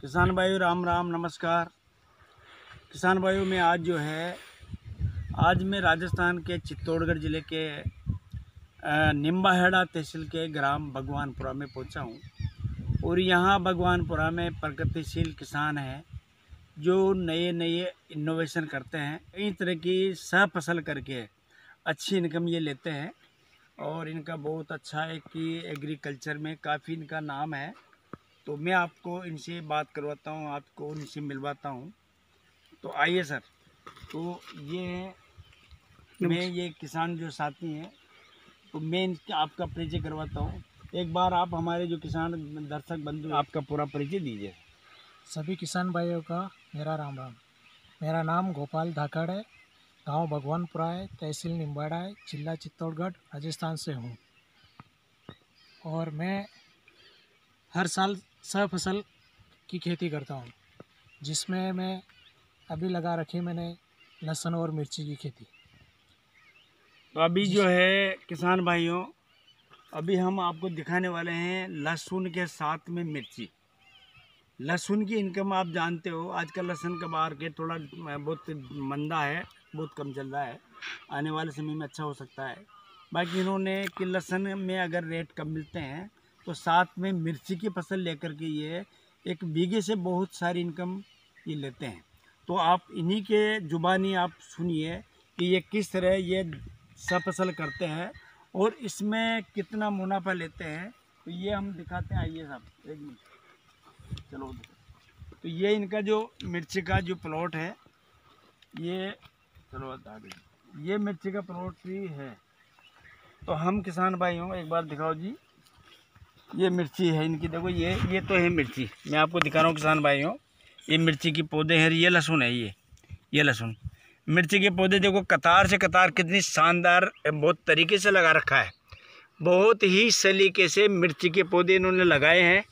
किसान भाइयों राम राम नमस्कार। किसान भाइयों में आज मैं राजस्थान के चित्तौड़गढ़ ज़िले के निम्बाहेड़ा तहसील के ग्राम भगवानपुरा में पहुंचा हूं। और यहाँ भगवानपुरा में प्रगतिशील किसान हैं जो नए नए इनोवेशन करते हैं, कई तरह की सह फसल करके अच्छी इनकम ये लेते हैं। और इनका बहुत अच्छा है कि एग्रीकल्चर में काफ़ी इनका नाम है। तो मैं आपको इनसे बात करवाता हूँ, आपको इनसे मिलवाता हूँ। तो आइए सर। तो ये किसान जो साथी हैं, तो मैं इनका आपका परिचय करवाता हूँ। एक बार आप हमारे जो किसान दर्शक बंधु आपका पूरा परिचय दीजिए। सभी किसान भाइयों का मेरा राम राम। मेरा नाम गोपाल धाकड़ है, गांव भगवानपुरा है, तहसील निम्बाड़ा है, जिला चित्तौड़गढ़, राजस्थान से हूँ। और मैं हर साल सह फसल की खेती करता हूँ, जिसमें मैं अभी लगा रखी मैंने लहसुन और मिर्ची की खेती। तो अभी जो है किसान भाइयों, अभी हम आपको दिखाने वाले हैं लहसुन के साथ में मिर्ची। लहसुन की इनकम आप जानते हो, आजकल लहसुन का मार्केट थोड़ा बहुत मंदा है, बहुत कम चल रहा है। आने वाले समय में अच्छा हो सकता है। बाकी इन्होंने कि लहसुन में अगर रेट कम मिलते हैं तो साथ में मिर्ची की फसल लेकर के ये एक बीघे से बहुत सारी इनकम ये लेते हैं। तो आप इन्हीं के जुबानी आप सुनिए कि ये किस तरह ये सब फसल करते हैं और इसमें कितना मुनाफा लेते हैं। तो ये हम दिखाते हैं, आइए साहब एक मिनट चलो। तो ये इनका जो मिर्ची का जो प्लॉट है, ये चलो बता दें, ये मिर्ची का प्लॉट ही है। तो हम किसान भाई हों, एक बार दिखाओ जी। ये मिर्ची है इनकी, देखो ये तो है मिर्ची। मैं आपको दिखा रहा हूँ किसान भाई हों, ये मिर्ची के पौधे हैं। ये लहसुन है, ये लहसुन मिर्ची के पौधे देखो, कतार से कतार कितनी शानदार बहुत तरीके से लगा रखा है। बहुत ही सलीके से मिर्ची के पौधे इन्होंने लगाए हैं।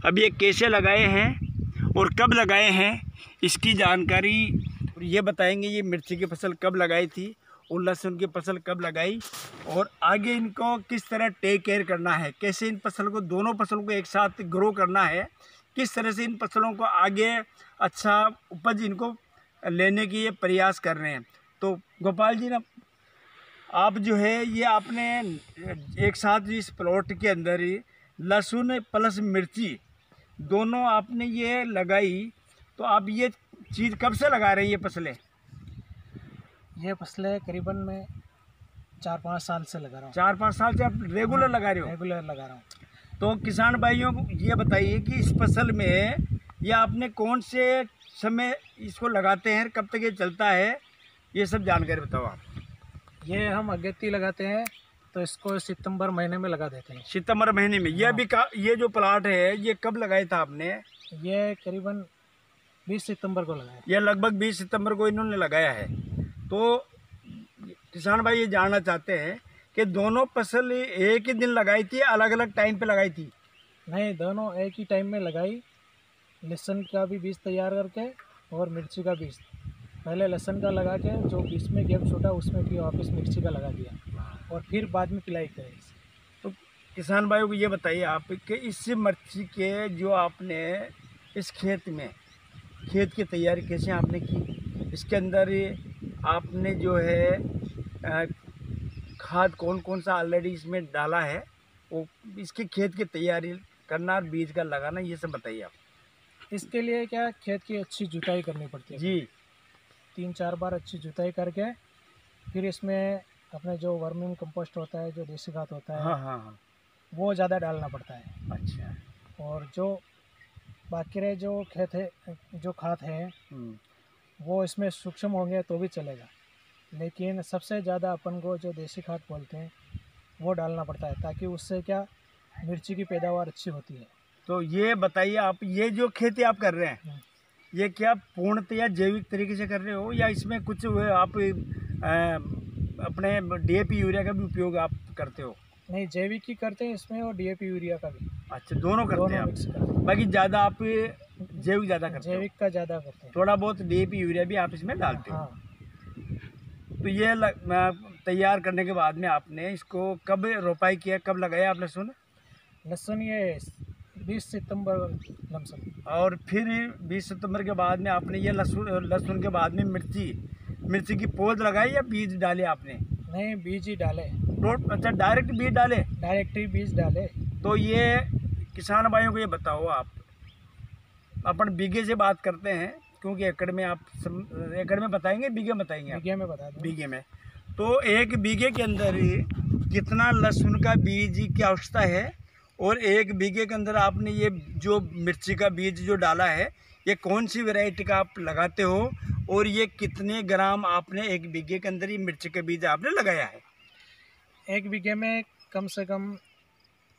अब ये कैसे लगाए हैं और कब लगाए हैं इसकी जानकारी ये बताएंगे। ये मिर्ची की फसल कब लगाई थी और लहसुन की फसल कब लगाई, और आगे इनको किस तरह टेक केयर करना है, कैसे इन फसल को, दोनों फसलों को एक साथ ग्रो करना है, किस तरह से इन फसलों को आगे अच्छा उपज इनको लेने की ये प्रयास कर रहे हैं। तो गोपाल जी ना, आप जो है ये आपने एक साथ इस प्लॉट के अंदर ही लहसुन प्लस मिर्ची दोनों आपने ये लगाई। तो आप ये चीज़ कब से लगा रहे हैं, ये फसलें? ये फसलें करीबन मैं 4-5 साल से लगा रहा हूँ। 4-5 साल से आप रेगुलर लगा रहे हो? रेगुलर लगा रहा हूँ। तो किसान भाइयों को ये बताइए कि इस फसल में ये आपने कौन से समय इसको लगाते हैं, कब तक ये चलता है, ये सब जानकारी बताओ आप। ये हम अगेती लगाते हैं तो इसको सितंबर महीने में लगा देते हैं। सितंबर महीने में? ये अभी ये जो प्लाट है ये कब लगाया था आपने? ये करीबन 20 सितंबर को लगाया। ये लगभग 20 सितंबर को इन्होंने लगाया है। तो किसान भाई ये जानना चाहते हैं कि दोनों फसल एक ही दिन लगाई थी, अलग अलग टाइम पे लगाई थी? नहीं, दोनों एक ही टाइम में लगाई। लहसुन का भी बीज तैयार करके और मिर्ची का बीज पहले लहसुन का लगा के, जो बीच में गैप छोटा उसमें फिर वापस मिर्ची का लगा दिया और फिर बाद में पिलाई करें। तो किसान भाइयों को ये बताइए आप कि इस मिर्ची के जो आपने इस खेत की तैयारी कैसे आपने की, इसके अंदर आपने जो है खाद कौन कौन सा ऑलरेडी इसमें डाला है, वो इसके खेत की तैयारी करना और बीज का लगाना, ये सब बताइए आप। इसके लिए क्या, खेत की अच्छी जुताई करनी पड़ती है जी। 3-4 बार अच्छी जुताई करके फिर इसमें अपने जो वर्मिंग कंपोस्ट होता है, जो देसी खाद होता है, हाँ हाँ हाँ, वो ज़्यादा डालना पड़ता है। अच्छा। और जो बाकी रहे जो खेत है, जो खाद है वो इसमें सूक्ष्म होंगे तो भी चलेगा, लेकिन सबसे ज़्यादा अपन को जो देसी खाद बोलते हैं वो डालना पड़ता है, ताकि उससे क्या मिर्ची की पैदावार अच्छी होती है। तो ये बताइए आप, ये जो खेती आप कर रहे हैं ये क्या पूर्णतया जैविक तरीके से कर रहे हो, या इसमें कुछ आप अपने डीएपी यूरिया का भी उपयोग आप करते हो? नहीं, जैविक ही करते हैं इसमें और डीएपी यूरिया का भी। अच्छा, दोनों करते हैं आप? मिक्स करते हैं। बाकी ज़्यादा आप जैविक ज़्यादा करते हो? जैविक का ज़्यादा करते हैं। थोड़ा बहुत डीएपी यूरिया भी आप इसमें डालते हो? हाँ। तो ये तैयार करने के बाद में आपने इसको कब रोपाई किया, कब लगाया आप लहसुन? लहसुन ये 20 सितंबर लमसम। और फिर 20 सितंबर के बाद में आपने ये लहसुन के बाद में मिर्ची की पौध लगाई या बीज डाले आपने? नहीं, बीज ही डाले। अच्छा, डायरेक्ट बीज डाले? डायरेक्ट ही बीज डाले। तो ये किसान भाइयों को ये बताओ, आप अपन बीघे से बात करते हैं क्योंकि एकड़ में आप एकड़ में बताएंगे, बीघे में बताएंगे? बीघे में बता दो। बीघे में। तो एक बीघे के अंदर ही कितना लहसुन का बीज की आवश्यकता है, और एक बीघे के अंदर आपने ये जो मिर्ची का बीज जो डाला है, ये कौन सी वैरायटी का आप लगाते हो, और ये कितने ग्राम आपने एक बीघे के अंदर ये मिर्ची का बीज आपने लगाया है? एक बीघे में कम से कम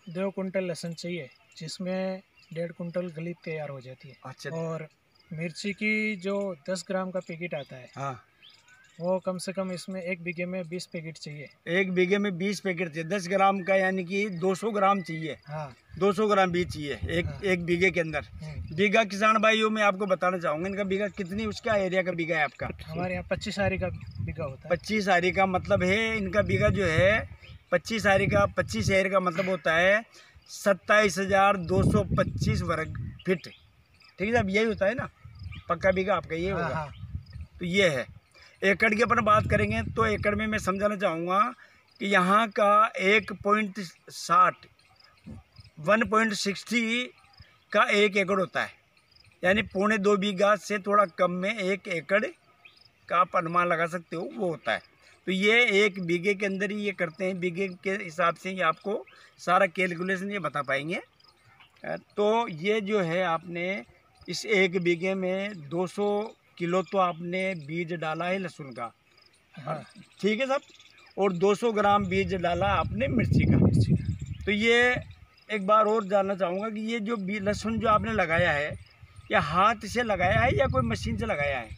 2 कुंटल लहसुन चाहिए, जिसमें 1.5 कुंटल गली तैयार हो जाती है। अच्छा। और मिर्ची की जो 10 ग्राम का पैकेट आता है, हाँ, वो कम से कम इसमें एक बीघे में 20 पैकेट चाहिए। एक बीघे में 20 पैकेट चाहिए, 10 ग्राम का, यानी कि 200 ग्राम चाहिए। हाँ, 200 ग्राम बीज चाहिए एक बीघे के अंदर। बीघा किसान भाइयों में आपको बताना चाहूँगा, इनका बीघा कितनी, उसका एरिया का बीघा है आपका? हमारे यहाँ 25 आरी का बीघा होता है। 25 आरी का मतलब है, इनका बीघा जो है 25 आरी का, 25 आरी का मतलब होता है 27,225 वर्ग फीट। ठीक है साहब, यही होता है ना पक्का बीघा आपका, ये होगा? हाँ। तो ये है। एकड़ की अपन बात करेंगे तो एकड़ में मैं समझाना चाहूँगा कि यहाँ का 1.60 का 1 एकड़ होता है, यानी 2.25 बीघा से थोड़ा कम में 1 एकड़ का आप अनुमान लगा सकते हो, वो होता है। तो ये एक बीघे के अंदर ही ये करते हैं, बीघे के हिसाब से ये आपको सारा कैलकुलेशन ये बता पाएंगे। तो ये जो है आपने इस एक बीघे में 200 किलो तो आपने बीज डाला है लहसुन का। हाँ। ठीक है साहब, और 200 ग्राम बीज डाला आपने मिर्ची का। तो ये एक बार और जानना चाहूँगा कि ये जो लहसुन जो आपने लगाया है, या हाथ से लगाया है या कोई मशीन से लगाया है?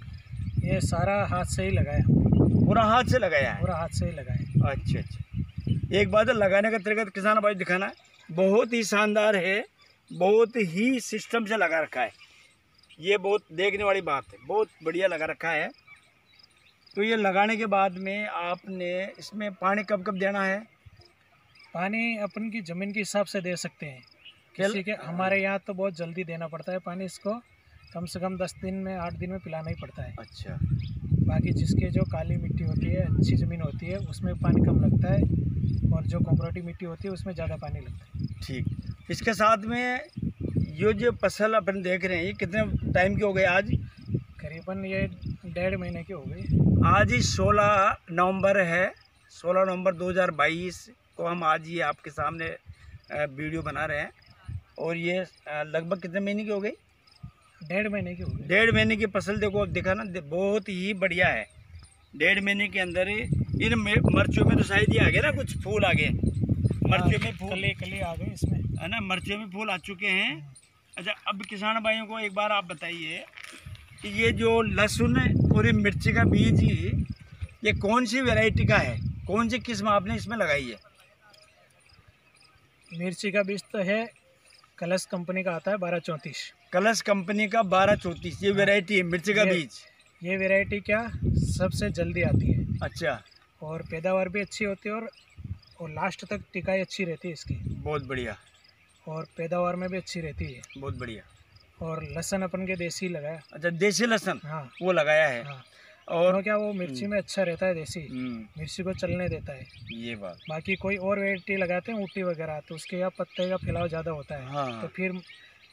ये सारा हाथ से ही लगाया। पूरा हाथ से लगाया है? पूरा हाथ से ही लगाया। अच्छा अच्छा। एक बात है, लगाने का तरीका तो किसान भाई दिखाना है, बहुत ही शानदार है, बहुत ही सिस्टम से लगा रखा है, ये बहुत देखने वाली बात है, बहुत बढ़िया लगा रखा है। तो ये लगाने के बाद में आपने इसमें पानी कब कब देना है? पानी अपन की ज़मीन के हिसाब से दे सकते हैं। किसी के हमारे यहाँ तो बहुत जल्दी देना पड़ता है पानी, इसको कम से कम 10 दिन में 8 दिन में पिलाना ही पड़ता है। अच्छा। बाकी जिसके जो काली मिट्टी होती है, अच्छी ज़मीन होती है, उसमें पानी कम लगता है, और जो कॉपरोटी मिट्टी होती है उसमें ज़्यादा पानी लगता है। ठीक। इसके साथ में ये जो फसल अपन देख रहे हैं, ये कितने टाइम के हो गए आज? करीबन ये 1.5 महीने की हो गई। आज ही 16 नवंबर है, 16 नवंबर 2022 को हम आज ये आपके सामने वीडियो बना रहे हैं, और ये लगभग कितने महीने की हो गई? 1.5 महीने की हो गई। 1.5 महीने की फसल देखो, अब देखा ना, बहुत ही बढ़िया है। 1.5 महीने के अंदर इन मिर्चों में तो शायद ये आ गए ना, कुछ फूल आ गए मिर्चों में, फूल कली आ गई इसमें, है ना, मिर्चों में फूल आ चुके हैं। अच्छा, अब किसान भाइयों को एक बार आप बताइए कि ये जो लहसुन और ये मिर्ची का बीज, ये कौन सी वैरायटी का है, कौन सी किस्म आपने इसमें लगाई है? मिर्ची का बीज तो है कलश कंपनी का आता है 1234। कलश कंपनी का 1234 ये वैरायटी है मिर्ची का बीज। ये वैरायटी क्या सबसे जल्दी आती है। अच्छा। और पैदावार भी अच्छी होती है, और लास्ट तक टिकाई अच्छी रहती है इसकी। बहुत बढ़िया। और पैदावार में भी अच्छी रहती है। बहुत बढ़िया। और लहसुन अपन के देसी लगाया। अच्छा, देसी लहसुन? हाँ, वो लगाया है। हाँ। और तो क्या वो मिर्ची में अच्छा रहता है, देसी मिर्ची को चलने देता है। ये बात। बाकी कोई और वैरायटी लगाते हैं ऊटी वगैरह, तो उसके यहाँ पत्ते का फैलाव ज़्यादा होता है। हाँ। तो फिर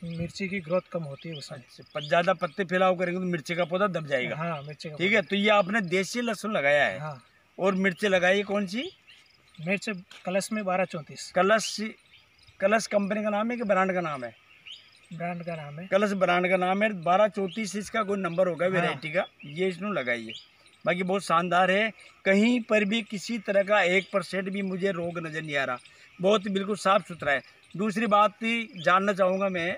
मिर्ची की ग्रोथ कम होती है उसमें। ज़्यादा पत्ते फैलाव करेंगे तो मिर्ची का पौधा दब जाएगा। हाँ, मिर्ची का। ठीक है, तो ये आपने देसी लहसुन लगाया है। हाँ। और मिर्ची लगाई है कौन सी? मिर्च कलश में 1234। कलश कंपनी का नाम है कि ब्रांड का नाम है? ब्रांड का नाम है। कलश ब्रांड का नाम है। 1234 इसका कोई नंबर होगा वैरायटी का, ये इसने लगाई है। बाकी बहुत शानदार है, कहीं पर भी किसी तरह का 1% भी मुझे रोग नज़र नहीं आ रहा, बहुत बिल्कुल साफ़ सुथरा है। दूसरी बात जानना चाहूँगा मैं,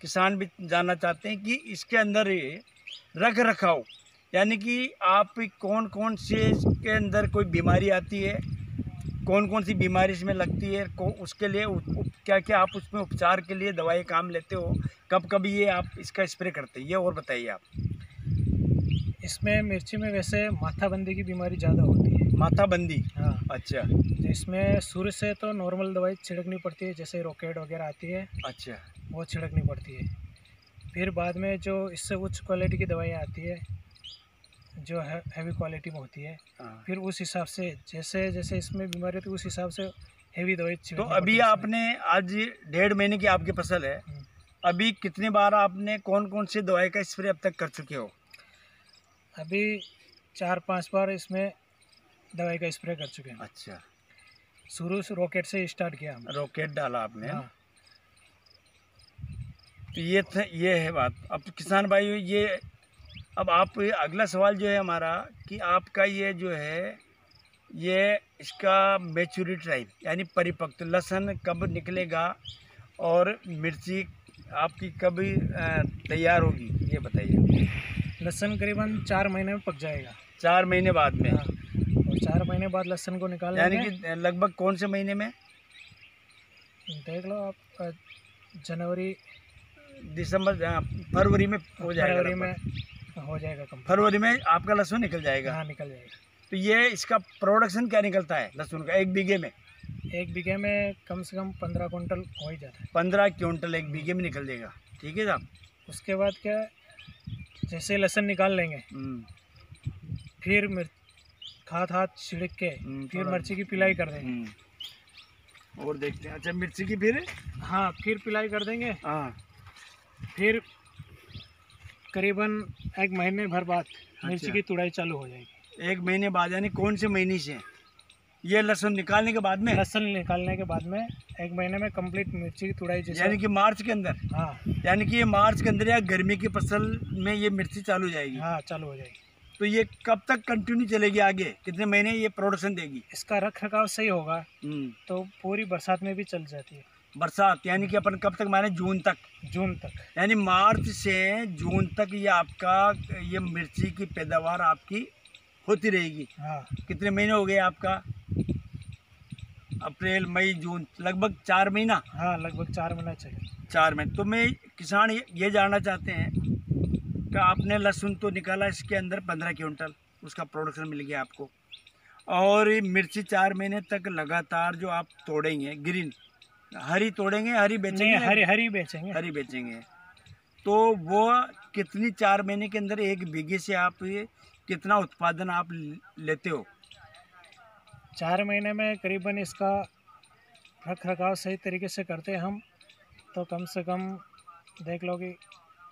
किसान भी जानना चाहते हैं कि इसके अंदर रख रखाव, यानी कि आप कौन कौन से के अंदर कोई बीमारी आती है, कौन कौन सी बीमारी इसमें लगती है, उसके लिए क्या क्या आप उसमें उपचार के लिए दवाई काम लेते हो, कब कब ये आप इसका स्प्रे करते हैं, ये और बताइए आप। इसमें मिर्ची में वैसे माथाबंदी की बीमारी ज़्यादा होती है। माथाबंदी? हाँ। अच्छा तो इसमें शुरू से तो नॉर्मल दवाई छिड़कनी पड़ती है, जैसे रॉकेट वगैरह आती है अच्छा। वो छिड़कनी पड़ती है। फिर बाद में जो इससे उच्च क्वालिटी की दवाइयाँ आती है, जो हैवी क्वालिटी में होती है, हाँ। फिर उस हिसाब से जैसे जैसे इसमें बीमारी होती है उस हिसाब से हैवी दवाई तो छिड़कनी अभी पड़ती है आपने आज 1.5 महीने की आपकी फसल है, इसमें। अभी कितनी बार आपने कौन कौन सी दवाई का स्प्रे अब तक कर चुके हो? अभी 4-5 बार इसमें दवाई का स्प्रे कर चुके हैं। अच्छा, शुरू से रॉकेट से स्टार्ट किया हम। रॉकेट डाला आपने? हाँ। तो ये है बात। अब तो किसान भाई ये, अब आप अगला सवाल जो है हमारा कि आपका ये जो है ये इसका मैच्योरिटी टाइम यानी परिपक्व लहसुन कब निकलेगा और मिर्ची आपकी कब तैयार होगी, ये बताइए। लहसुन करीबन 4 महीने में पक जाएगा। 4 महीने बाद में? हाँ। और 4 महीने बाद लहसुन को निकाल यानी लेंगे। कि लगभग कौन से महीने में? देख लो आप, जनवरी दिसंबर, फरवरी में हो जाएगा। फरवरी में हो जाएगा कम। फरवरी में आपका लहसुन निकल जाएगा? हाँ, निकल जाएगा। तो ये इसका प्रोडक्शन क्या निकलता है लहसुन का एक बीघे में? 1 बीघे में कम से कम 15 कुंटल हो ही जाता है। 15 क्विंटल एक बीघे में निकल जाएगा। ठीक है साहब। उसके बाद क्या है, जैसे लहसुन निकाल लेंगे फिर खाद छिड़क के फिर मिर्ची की पिलाई कर देंगे। और देखते हैं। अच्छा, मिर्ची की फिर? हाँ, फिर पिलाई कर देंगे। हाँ। फिर करीबन 1 महीने भर बाद मिर्ची की तुड़ाई चालू हो जाएगी। 1 महीने बाद यानी कौन से महीने से? ये लहसुन निकालने के बाद में? लहसुन निकालने के बाद में 1 महीने में कंप्लीट मिर्ची की तुड़ाई जैसे। यानी कि मार्च के अंदर? हाँ। यानी कि ये मार्च के अंदर या गर्मी की फसल में ये मिर्ची चालू हो जाएगी? हाँ, चालू हो जाएगी। तो ये कब तक कंटिन्यू चलेगी? आगे कितने महीने ये प्रोडक्शन देगी? इसका रख रखाव सही होगा तो पूरी बरसात में भी चल जाती है। बरसात यानी कि अपन कब तक माने? जून तक? जून तक। यानी मार्च से जून तक ये आपका ये मिर्ची की पैदावार आपकी होती रहेगी। हाँ। कितने महीने हो गए आपका? अप्रैल मई जून, लगभग 4 महीना? हाँ, लगभग 4 महीना चाहिए। 4 महीने। तो मैं किसान ये जानना चाहते हैं कि आपने लहसुन तो निकाला, इसके अंदर 15 क्विंटल उसका प्रोडक्शन मिल गया आपको, और ये मिर्ची 4 महीने तक लगातार जो आप तोड़ेंगे, ग्रीन हरी तोड़ेंगे, हरी बेचेंगे? हरी बेचेंगे। हरी बेचेंगे। तो वो कितनी 4 महीने के अंदर एक बीघे से आप ये कितना उत्पादन आप लेते हो? 4 महीने में करीबन इसका रख रखाव सही तरीके से करते हैं हम तो कम से कम देख लो कि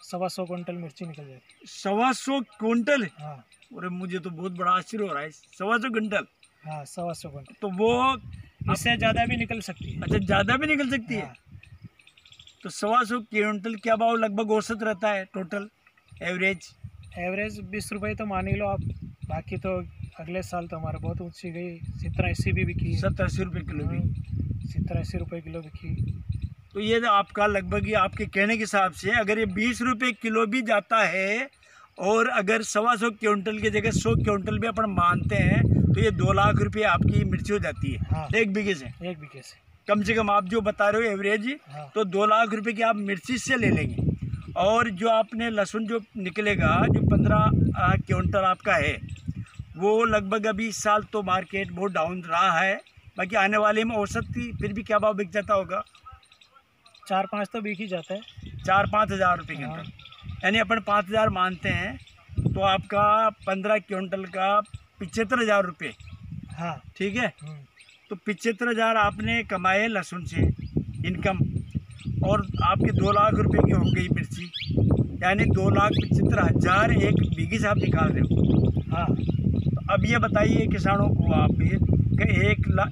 125 कुंटल मिर्ची निकल जाएगी। 125 कुंटल? हाँ। अरे मुझे तो बहुत बड़ा आश्चर्य हो रहा है, 125 कुंटल? हाँ, 125 कुंटल। तो वो इससे ज़्यादा भी निकल सकती है। अच्छा, ज़्यादा भी निकल सकती है? हाँ। तो 125 क्विंटल क्या भाव लगभग औसत रहता है टोटल एवरेज? 20 रुपये तो मान ही लो आप। बाकी तो अगले साल तो हमारा बहुत ऊँची गई, 70-80 भी बिकी। 70-80 रुपये किलो भी? 70-80 रुपये किलो बिकी। तो ये आपका लगभग ये आपके कहने के हिसाब से अगर ये 20 रुपये किलो भी जाता है और अगर 125 क्विंटल की जगह 100 क्विंटल भी अपन मानते हैं तो ये 2 लाख रुपये आपकी मिर्ची हो जाती है। हाँ। एक बीघे से? एक बीघे से कम से कम आप जो बता रहे हो एवरेज। हाँ। तो 2 लाख रुपए की आप मिर्ची से ले लेंगे, और जो आपने लहसुन जो निकलेगा जो 15 क्विंटल आपका है वो लगभग अभी इस साल तो मार्केट बहुत डाउन रहा है, बाकी आने वाले में औसत फिर भी क्या भाव बिक जाता होगा? 4-5 तो बिक ही जाता है। 4-5 हज़ार रुपये क्विंटल? यानी अपन 5,000 मानते हैं तो आपका 15 क्विंटल का 75,000 रुपये। हाँ। ठीक है। तो 75,000 आपने कमाए लहसुन से इनकम, और आपके 2 लाख रुपए की हो गई मिर्ची, यानी 2,75,000 एक बीघे से आप निकाल रहे हो। हाँ। तो अब ये बताइए किसानों को आप कि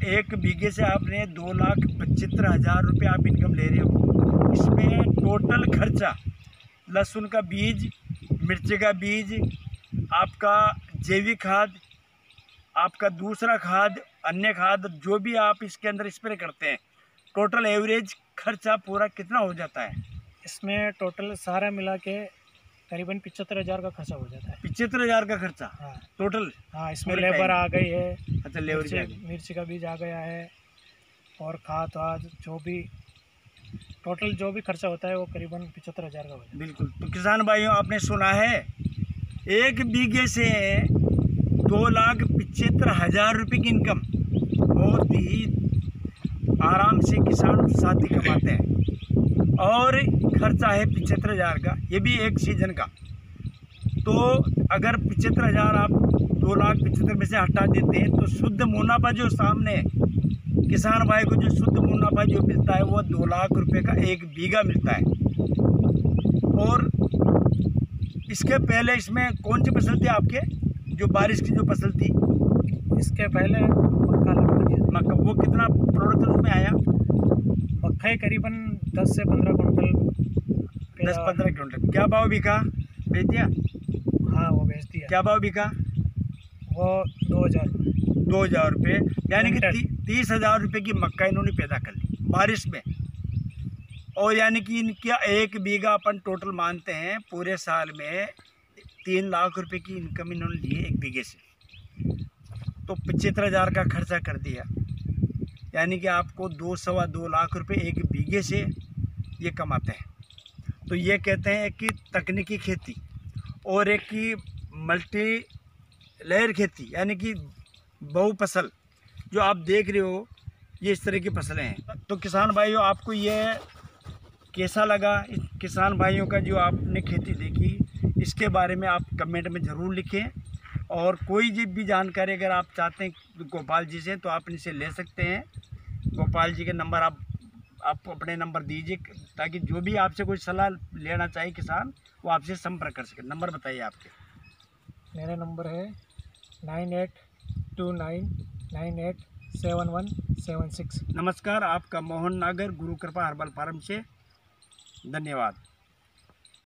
एक बीघे से आपने 2,75,000 रुपये आप इनकम ले रहे हो, इसमें टोटल खर्चा लहसुन का बीज, मिर्ची का बीज, आपका जैविक खाद, आपका दूसरा खाद, अन्य खाद जो भी आप इसके अंदर स्प्रे करते हैं, टोटल एवरेज खर्चा पूरा कितना हो जाता है? इसमें टोटल सारा मिला के करीबन 75,000 का खर्चा हो जाता है। 75,000 का खर्चा? हाँ। टोटल? हाँ, इसमें लेबर आ गई है। अच्छा, लेबर मिर्ची का बीज आ गया है और खाद वाद जो भी टोटल जो भी खर्चा होता है वो करीबन 75,000 का हो जाता है। बिल्कुल। तो किसान भाइयों, आपने सुना है एक बीघे से 2,75,000 रुपये की इनकम बहुत ही आराम से किसान साथी कमाते हैं। और खर्चा है 75,000 का, ये भी एक सीजन का। तो अगर 75,000 आप 2,75,000 में से हटा देते हैं तो शुद्ध मुनाफा जो सामने किसान भाई को जो शुद्ध मुनाफा जो मिलता है वो 2 लाख रुपए का एक बीघा मिलता है। और इसके पहले इसमें कौन सी फसल थी आपके, जो बारिश की जो फसल थी? इसके पहले मक्का लगा दिया। मक्का, वो कितना प्रोडक्शन उसमें आया? मक्का ही करीबन 10 से 15 कुंटल। 10-15 क्विंटल। क्या भाव बिका? बेच दिया? हाँ, वो बेच दिया। क्या भाव बिका? वो 2,000 रुपये, यानी कि 30,000 रुपये की मक्का इन्होंने पैदा कर ली बारिश में। और यानी कि इनका एक बीघा अपन टोटल मानते हैं पूरे साल में 3 लाख रुपए की इनकम इन्होंने ली है एक बीघे से। तो 75,000 का खर्चा कर दिया, यानी कि आपको 2-2.25 लाख रुपए एक बीघे से ये कमाते हैं। तो ये कहते हैं कि तकनीकी खेती और एक की मल्टी लेयर खेती, यानी कि बहु फसल जो आप देख रहे हो, ये इस तरह की फसलें हैं। तो किसान भाइयों, आपको ये कैसा लगा? इस किसान भाइयों का जो आपने खेती देखी, इसके बारे में आप कमेंट में ज़रूर लिखें। और कोई भी जानकारी अगर आप चाहते हैं गोपाल जी से, तो आप इनसे ले सकते हैं। गोपाल जी के नंबर आप अपने नंबर दीजिए, ताकि जो भी आपसे कोई सलाह लेना चाहे किसान, वो आपसे संपर्क कर सके। नंबर बताइए आपके। मेरा नंबर है 9829987176। नमस्कार, आपका मोहन नागर, गुरु कृपा हर्बल फार्म से। धन्यवाद।